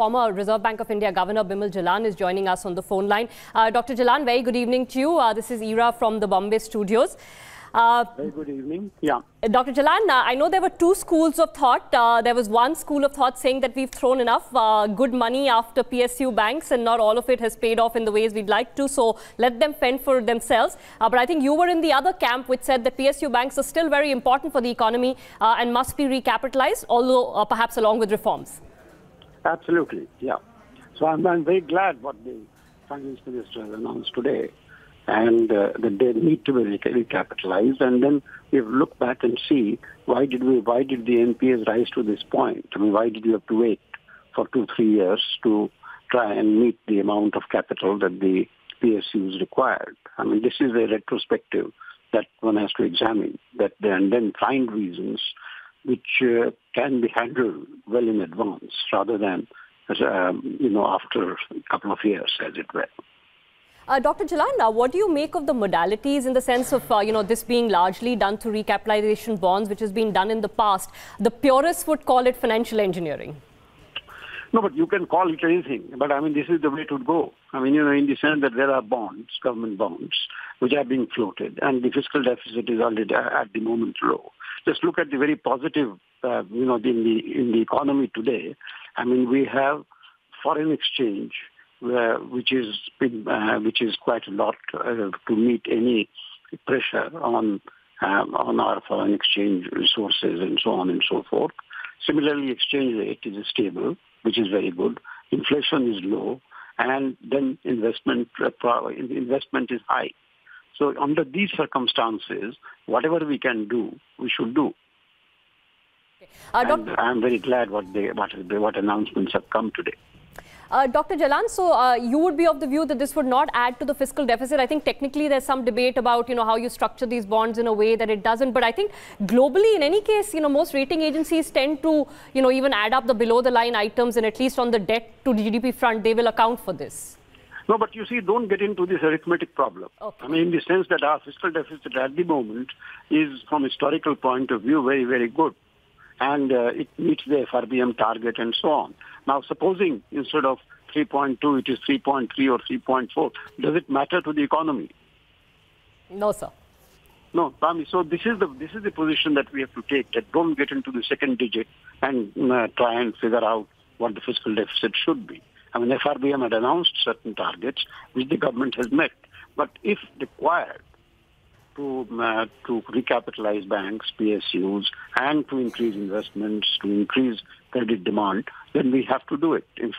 former Reserve Bank of India Governor Bimal Jalan is joining us on the phone line. Dr. Jalan, very good evening to you. This is Ira from the Bombay studios. Very good evening. Yeah. Dr. Jalan, I know there were two schools of thought. There was one school of thought saying that we've thrown enough good money after PSU banks and not all of it has paid off in the ways we'd like to, so let them fend for themselves. But I think you were in the other camp which said that PSU banks are still very important for the economy and must be recapitalized, although perhaps along with reforms. Absolutely, yeah. So I'm very glad what the Finance Minister has announced today, and that they need to be recapitalized. And then we look back and see why did the NPAs rise to this point? I mean, why did you have to wait for 2-3 years to try and meet the amount of capital that the PSUs required? I mean, this is a retrospective that one has to examine, and then find reasons which can be handled well in advance rather than after a couple of years, as it were. Dr. Jalan, what do you make of the modalities in the sense of, this being largely done through recapitalization bonds, which has been done in the past? The purists would call it financial engineering. No, but you can call it anything. But I mean, this is the way it would go. I mean, in the sense that there are bonds, government bonds, which are being floated, and the fiscal deficit is already at the moment low. Just look at the very positive, in the economy today. I mean, we have foreign exchange, which is quite a lot to meet any pressure on our foreign exchange resources and so on and so forth. Similarly, exchange rate is stable, which is very good. Inflation is low, and then investment is high. So under these circumstances, whatever we can do, we should do. And I'm very glad what announcements have come today. Dr. Jalan, so you would be of the view that this would not add to the fiscal deficit. I think technically there's some debate about, how you structure these bonds in a way that it doesn't. But I think globally, in any case, most rating agencies tend to, even add up the below the line items, and at least on the debt to GDP front, they will account for this. No, but you see, don't get into this arithmetic problem. Okay. I mean, in the sense that our fiscal deficit at the moment is, from historical point of view, very, very good. And it meets the FRBM target and so on. Now, supposing instead of 3.2, it is 3.3 or 3.4, does it matter to the economy? No, sir. No, so this is the position that we have to take, that don't get into the second digit and try and figure out what the fiscal deficit should be. I mean, FRBM had announced certain targets which the government has met. But if required to recapitalize banks, PSUs, and to increase investments, to increase credit demand, then we have to do it in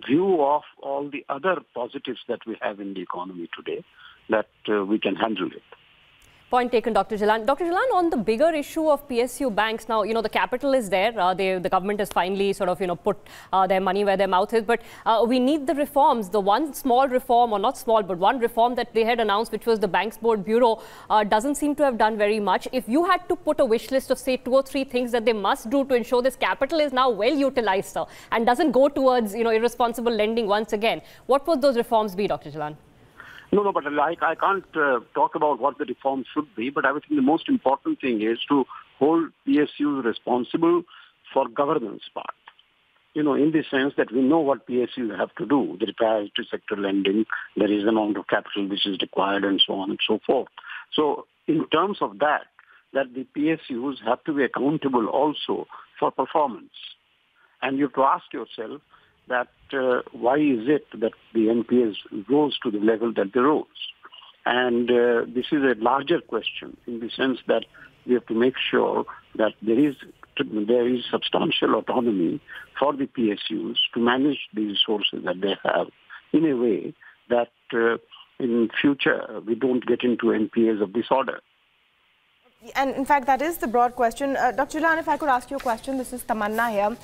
view of all the other positives that we have in the economy today, that we can handle it. Point taken, Dr. Jalan. Dr. Jalan, on the bigger issue of PSU banks, now, the capital is there. The government has finally sort of, put their money where their mouth is. But we need the reforms. The one small reform, or not small, but one reform that they had announced, which was the Banks Board Bureau, doesn't seem to have done very much. If you had to put a wish list of, say, 2 or 3 things that they must do to ensure this capital is now well utilized, sir, and doesn't go towards, irresponsible lending once again, what would those reforms be, Dr. Jalan? No, but I can't talk about what the reform should be, but I think the most important thing is to hold PSUs responsible for governance part. In the sense that we know what PSUs have to do. The priority sector lending, there is an amount of capital which is required and so on and so forth. So in terms of that the PSUs have to be accountable also for performance. And you have to ask yourself that why is it that the NPAs rose to the level that they rose? And this is a larger question in the sense that we have to make sure that there is substantial autonomy for the PSUs to manage the resources that they have in a way that in future we don't get into NPAs of this order. And in fact, that is the broad question. Dr. Jalan, if I could ask you a question, this is Tamanna here.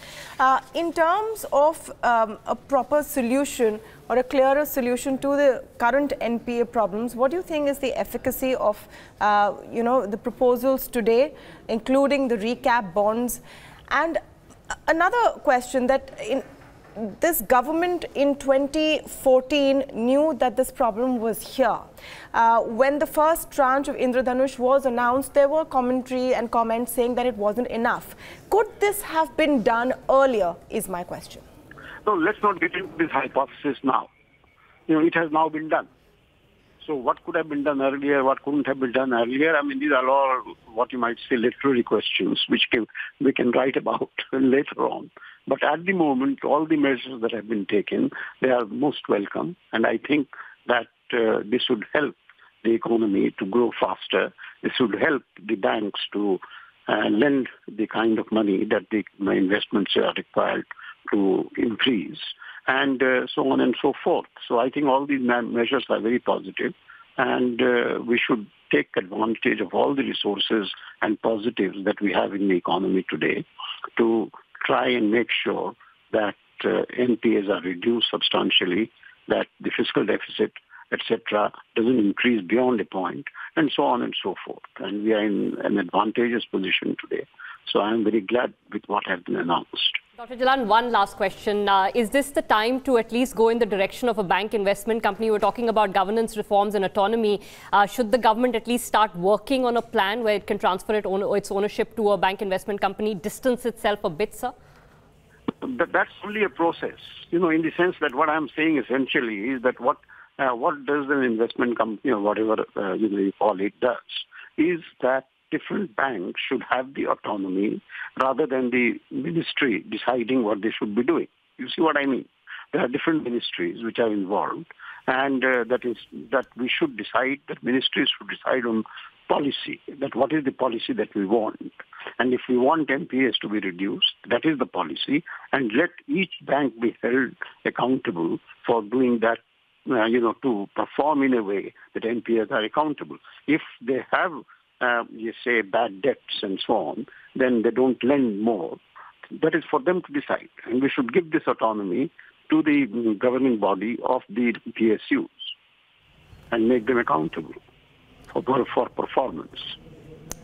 In terms of a proper solution or a clearer solution to the current NPA problems, what do you think is the efficacy of, the proposals today, including the recap bonds? And another question that this government in 2014 knew that this problem was here. When the first tranche of Indradhanush was announced, there were commentary and comments saying that it wasn't enough. Could this have been done earlier, is my question. No, let's not get into this hypothesis now. It has now been done. So what could have been done earlier, what couldn't have been done earlier? I mean, these are all what you might say literary questions, which we can write about later on. But at the moment, all the measures that have been taken, they are most welcome. And I think that this would help the economy to grow faster. This would help the banks to lend the kind of money that the investments are required to increase, and so on and so forth. So I think all these measures are very positive, and we should take advantage of all the resources and positives that we have in the economy today to try and make sure that NPAs are reduced substantially, that the fiscal deficit, etc., doesn't increase beyond a point, and so on and so forth. And we are in an advantageous position today. So I'm very glad with what has been announced. Dr. Jalan, one last question. Is this the time to at least go in the direction of a bank investment company? We're talking about governance reforms and autonomy. Should the government at least start working on a plan where it can transfer its ownership to a bank investment company, distance itself a bit, sir? That's only a process, in the sense that what I'm saying essentially is that what does an investment company or whatever you call it does is that different banks should have the autonomy rather than the ministry deciding what they should be doing. You see what I mean? There are different ministries which are involved, and that we should decide, that ministries should decide on policy, that what is the policy that we want. And if we want NPAs to be reduced, that is the policy, and let each bank be held accountable for doing that, to perform in a way that NPAs are accountable. If they have you say bad debts and so on, then they don't lend more. That is for them to decide. And we should give this autonomy to the governing body of the PSUs and make them accountable for performance.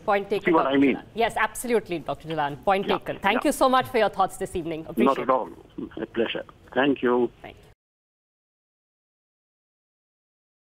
Point taken. See what I mean? Jalan. Yes, absolutely, Dr. Jalan. Point taken. Thank you so much for your thoughts this evening. Appreciate it. Not at all. A pleasure. Thank you. Thank you.